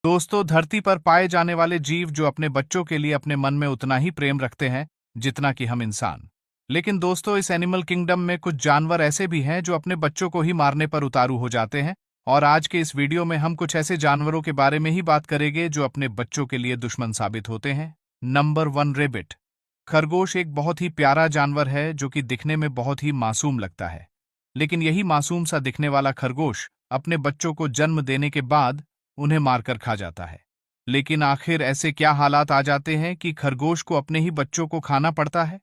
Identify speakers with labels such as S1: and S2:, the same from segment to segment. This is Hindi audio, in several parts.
S1: दोस्तों, धरती पर पाए जाने वाले जीव जो अपने बच्चों के लिए अपने मन में उतना ही प्रेम रखते हैं जितना कि हम इंसान। लेकिन दोस्तों, इस एनिमल किंगडम में कुछ जानवर ऐसे भी हैं जो अपने बच्चों को ही मारने पर उतारू हो जाते हैं। और आज के इस वीडियो में हम कुछ ऐसे जानवरों के बारे में ही बात करेंगे जो अपने बच्चों के लिए दुश्मन साबित होते हैं। Number 1, rebate. खरगोश एक बहुत ही प्यारा जानवर है जो कि दिखने में बहुत ही मासूम लगता है। लेकिन यही मासूम सा दिखने वाला खरगोश अपने बच्चों को जन्म देने के बाद उन्हें मारकर खा जाता है। लेकिन आखिर ऐसे क्या हालात आ जाते हैं कि खरगोश को अपने ही बच्चों को खाना पड़ता है?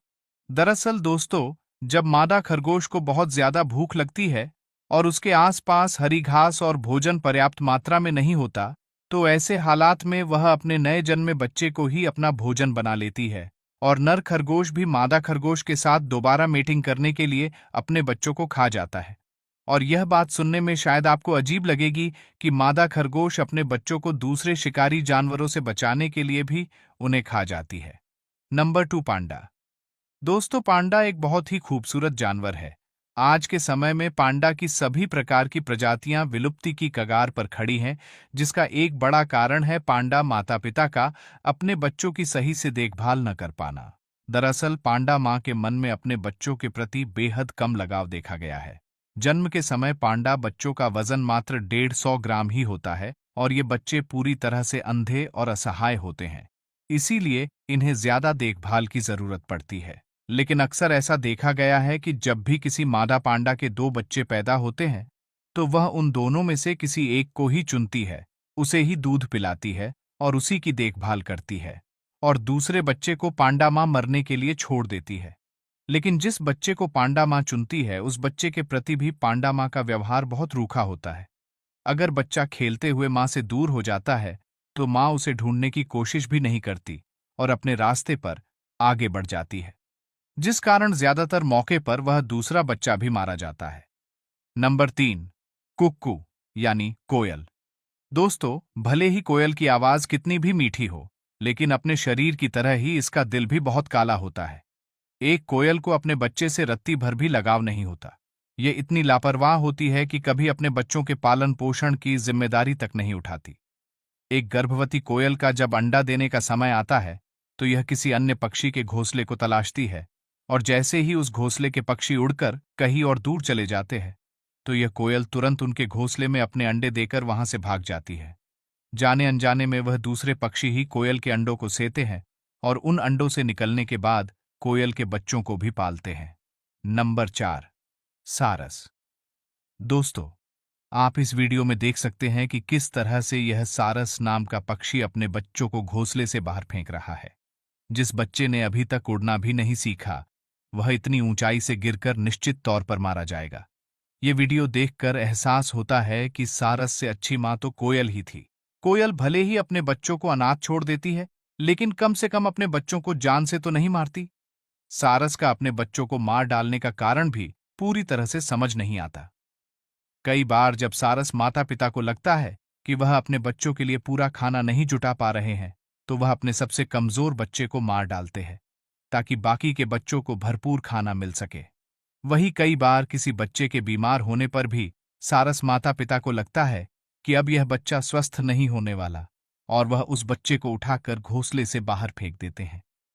S1: दरअसल दोस्तों, जब मादा खरगोश को बहुत ज्यादा भूख लगती है और उसके आसपास हरी घास और भोजन पर्याप्त मात्रा में नहीं होता, तो ऐसे हालात में वह अपने नए जन्मे बच्चे को ही अपना भोजन बना लेती है। और नर खरगोश भी मादा खरगोश के साथ दोबारा मेटिंग करने के लिए अपने बच्चों को खा जाता है। और यह बात सुनने में शायद आपको अजीब लगेगी कि मादा खरगोश अपने बच्चों को दूसरे शिकारी जानवरों से बचाने के लिए भी उन्हें खा जाती है। नंबर 2, पांडा। दोस्तों, पांडा एक बहुत ही खूबसूरत जानवर है। आज के समय में पांडा की सभी प्रकार की प्रजातियां विलुप्ति की कगार पर खड़ी हैं, जिसका एक बड़ा कारण है पांडा माता पिता का अपने बच्चों की सही से देखभाल न कर पाना। दरअसल पांडा मां के मन में अपने बच्चों के प्रति बेहद कम लगाव देखा गया है। जन्म के समय पांडा बच्चों का वजन मात्र 150 ग्राम ही होता है और ये बच्चे पूरी तरह से अंधे और असहाय होते हैं। इसीलिए इन्हें ज्यादा देखभाल की जरूरत पड़ती है। लेकिन अक्सर ऐसा देखा गया है कि जब भी किसी मादा पांडा के 2 बच्चे पैदा होते हैं, तो वह उन दोनों में से किसी एक को ही चुनती है, उसे ही दूध पिलाती है और उसी की देखभाल करती है, और दूसरे बच्चे को पांडा मां मरने के लिए छोड़ देती है। लेकिन जिस बच्चे को पांडा मां चुनती है, उस बच्चे के प्रति भी पांडा मां का व्यवहार बहुत रूखा होता है। अगर बच्चा खेलते हुए मां से दूर हो जाता है, तो मां उसे ढूंढने की कोशिश भी नहीं करती और अपने रास्ते पर आगे बढ़ जाती है, जिस कारण ज्यादातर मौके पर वह दूसरा बच्चा भी मारा जाता है। नंबर 3, कुक्कू यानी कोयल। दोस्तों, भले ही कोयल की आवाज कितनी भी मीठी हो, लेकिन अपने शरीर की तरह ही इसका दिल भी बहुत काला होता है। एक कोयल को अपने बच्चे से रत्ती भर भी लगाव नहीं होता। ये इतनी लापरवाह होती है कि कभी अपने बच्चों के पालन पोषण की जिम्मेदारी तक नहीं उठाती। एक गर्भवती कोयल का जब अंडा देने का समय आता है, तो यह किसी अन्य पक्षी के घोंसले को तलाशती है, और जैसे ही उस घोंसले के पक्षी उड़कर कहीं और दूर चले जाते हैं, तो यह कोयल तुरंत उनके घोंसले में अपने अंडे देकर वहां से भाग जाती है। जाने अनजाने में वह दूसरे पक्षी ही कोयल के अंडों को सेते हैं और उन अंडों से निकलने के बाद कोयल के बच्चों को भी पालते हैं। नंबर 4, सारस। दोस्तों, आप इस वीडियो में देख सकते हैं कि किस तरह से यह सारस नाम का पक्षी अपने बच्चों को घोंसले से बाहर फेंक रहा है। जिस बच्चे ने अभी तक उड़ना भी नहीं सीखा, वह इतनी ऊंचाई से गिरकर निश्चित तौर पर मारा जाएगा। ये वीडियो देखकर एहसास होता है कि सारस से अच्छी मां तो कोयल ही थी। कोयल भले ही अपने बच्चों को अनाथ छोड़ देती है, लेकिन कम से कम अपने बच्चों को जान से तो नहीं मारती। सारस का अपने बच्चों को मार डालने का कारण भी पूरी तरह से समझ नहीं आता। कई बार जब सारस माता पिता को लगता है कि वह अपने बच्चों के लिए पूरा खाना नहीं जुटा पा रहे हैं, तो वह अपने सबसे कमजोर बच्चे को मार डालते हैं ताकि बाकी के बच्चों को भरपूर खाना मिल सके। वही कई बार किसी बच्चे के बीमार होने पर भी सारस माता पिता को लगता है कि अब यह बच्चा स्वस्थ नहीं होने वाला, और वह उस बच्चे को उठाकर घोंसले से बाहर फेंक देते हैं।